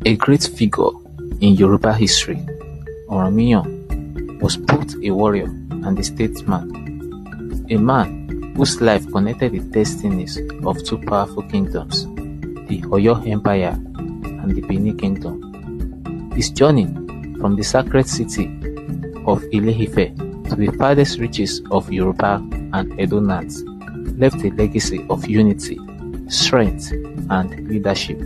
A great figure in Yoruba history, Oranmiyan was both a warrior and a statesman, a man whose life connected the destinies of two powerful kingdoms, the Oyo Empire and the Benin Kingdom. His journey from the sacred city of Ile-Ife to the farthest reaches of Yoruba and Edo lands left a legacy of unity, strength, and leadership.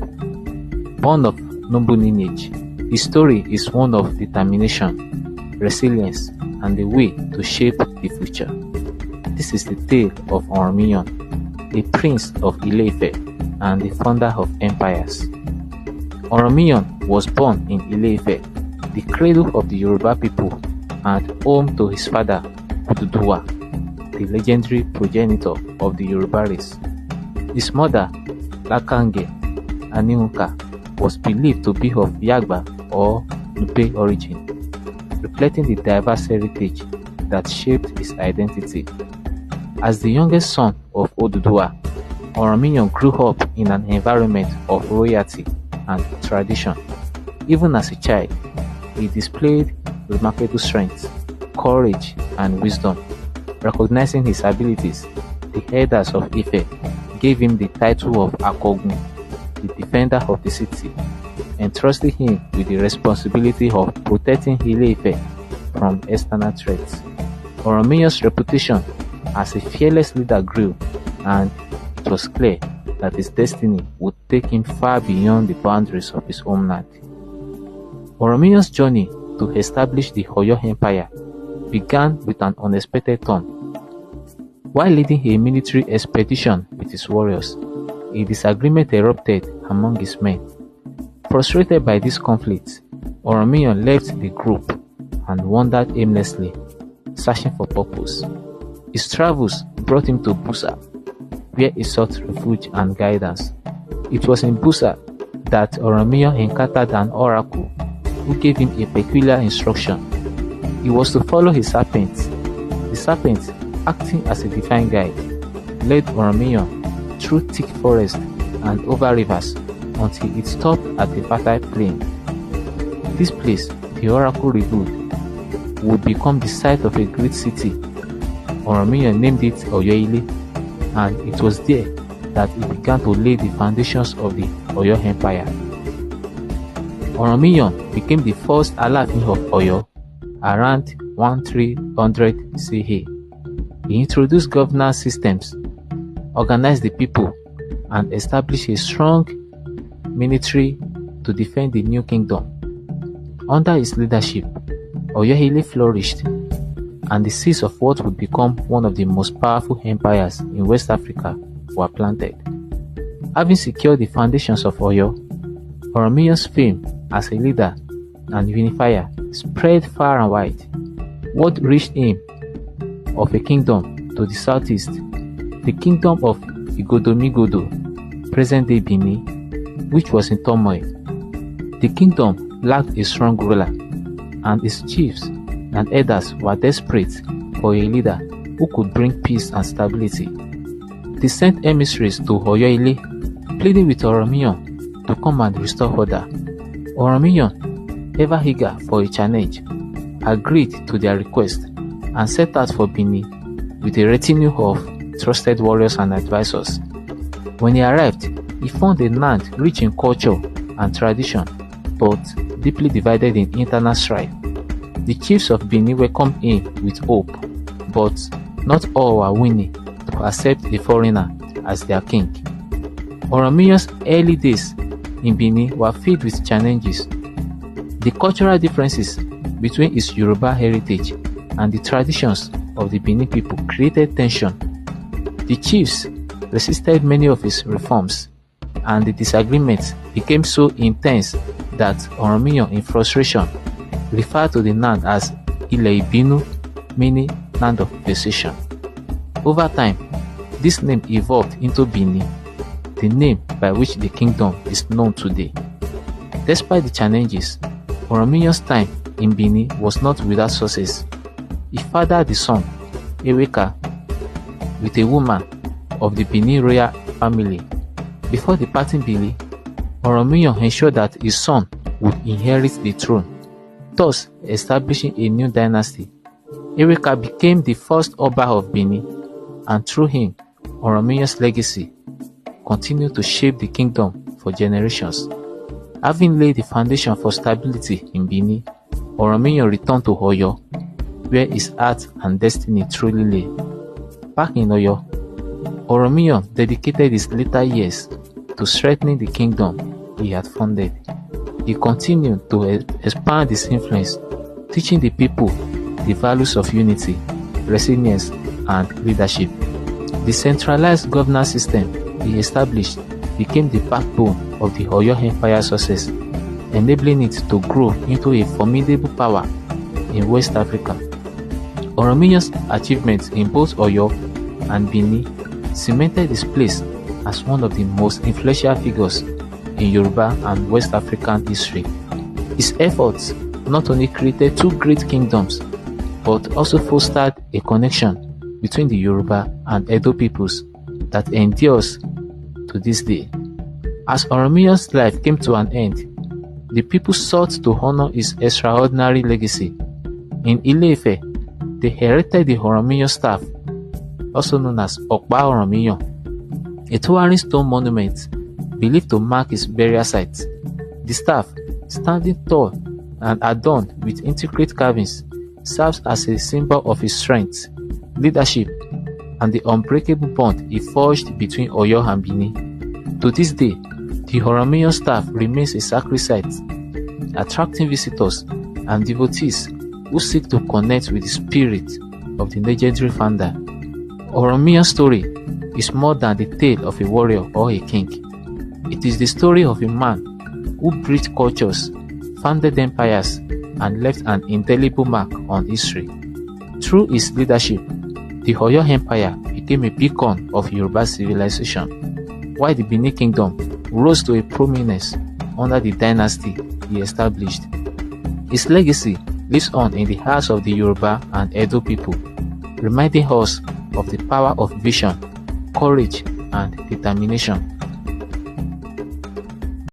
Born of noble lineage, his story is one of determination, resilience, and the way to shape the future. This is the tale of Oranmiyan, a prince of Ile-Ife and the founder of empires. Oranmiyan was born in Ile-Ife, the cradle of the Yoruba people, and home to his father, Oduduwa, the legendary progenitor of the Yoruba race. His mother, Lakange Aniunka, was believed to be of Yagba or Nupe origin, reflecting the diverse heritage that shaped his identity. As the youngest son of Oduduwa, Oranmiyan grew up in an environment of royalty and tradition. Even as a child, he displayed remarkable strength, courage, and wisdom. Recognizing his abilities, the elders of Ife gave him the title of Akogun, the defender of the city, entrusting him with the responsibility of protecting Ile-Ife from external threats. Oranmiyan's reputation as a fearless leader grew, and it was clear that his destiny would take him far beyond the boundaries of his homeland. Oranmiyan's journey to establish the Oyo Empire began with an unexpected turn. While leading a military expedition with his warriors, a disagreement erupted among his men. Frustrated by this conflict, Oranmiyan left the group and wandered aimlessly, searching for purpose. His travels brought him to Busa, where he sought refuge and guidance. It was in Busa that Oranmiyan encountered an oracle who gave him a peculiar instruction. He was to follow his serpent. The serpent, acting as a divine guide, led Oranmiyan through thick forest and over rivers until it stopped at a fertile plain. This place, the oracle revealed, would become the site of a great city. Oranmiyan named it Oyo-Ile, and it was there that he began to lay the foundations of the Oyo Empire. Oranmiyan became the first Alaafin of Oyo around 1300 CE. He introduced governance systems, organized the people, and established a strong military to defend the new kingdom. Under his leadership, Oyo-Ile flourished, and the seeds of what would become one of the most powerful empires in West Africa were planted. Having secured the foundations of Oyo, Oranmiyan's fame as a leader and unifier spread far and wide. Word reached him of a kingdom to the southeast, the kingdom of Igodomigodo, present-day Benin, which was in turmoil. The kingdom lacked a strong ruler, and its chiefs and elders were desperate for a leader who could bring peace and stability. They sent emissaries to Oyo-Ile, pleading with Oranmiyan to come and restore order. Oranmiyan, ever eager for a challenge, agreed to their request and set out for Benin with a retinue of trusted warriors and advisors. When he arrived, he found a land rich in culture and tradition, but deeply divided in internal strife. The chiefs of Benin welcomed him with hope, but not all were willing to accept a foreigner as their king. Oranmiyan's early days in Benin were filled with challenges. The cultural differences between his Yoruba heritage and the traditions of the Benin people created tension. The chiefs resisted many of his reforms, and the disagreements became so intense that Oranmiyan, in frustration, referred to the land as Ile-Ibinu, meaning land of precision. Over time, this name evolved into Benin, the name by which the kingdom is known today. Despite the challenges, Oranmiyan's time in Benin was not without success. He fathered the son, Eweka, with a woman of the Benin royal family. Before departing Benin, Oranmiyan ensured that his son would inherit the throne, thus establishing a new dynasty. Erika became the first Oba of Benin, and through him, Oranmiyan's legacy continued to shape the kingdom for generations. Having laid the foundation for stability in Benin, Oranmiyan returned to Oyo, where his heart and destiny truly lay. Back in Oyo, Oranmiyan dedicated his later years to strengthening the kingdom he had founded. He continued to expand his influence, teaching the people the values of unity, resilience, and leadership. The centralized governance system he established became the backbone of the Oyo Empire's success, enabling it to grow into a formidable power in West Africa. Oranmiyan's achievements in both Oyo and Benin cemented his place as one of the most influential figures in Yoruba and West African history. His efforts not only created two great kingdoms, but also fostered a connection between the Yoruba and Edo peoples that endures to this day. As Oranmiyan's life came to an end, the people sought to honor his extraordinary legacy. In Ile-Ife, they erected the Oranmiyan staff, also known as Okpa Oranmiyan, a towering stone monument believed to mark his burial site. The staff, standing tall and adorned with intricate carvings, serves as a symbol of his strength, leadership, and the unbreakable bond he forged between Oyo and Benin. To this day, the Oranmiyan staff remains a sacred site, attracting visitors and devotees who seek to connect with the spirit of the legendary founder. Oranmiyan's story is more than the tale of a warrior or a king. It is the story of a man who bridged cultures, founded empires, and left an indelible mark on history. Through his leadership, the Oyo Empire became a beacon of Yoruba civilization, while the Benin Kingdom rose to a prominence under the dynasty he established. His legacy lives on in the hearts of the Yoruba and Edo people, reminding us of the power of vision, courage, and determination.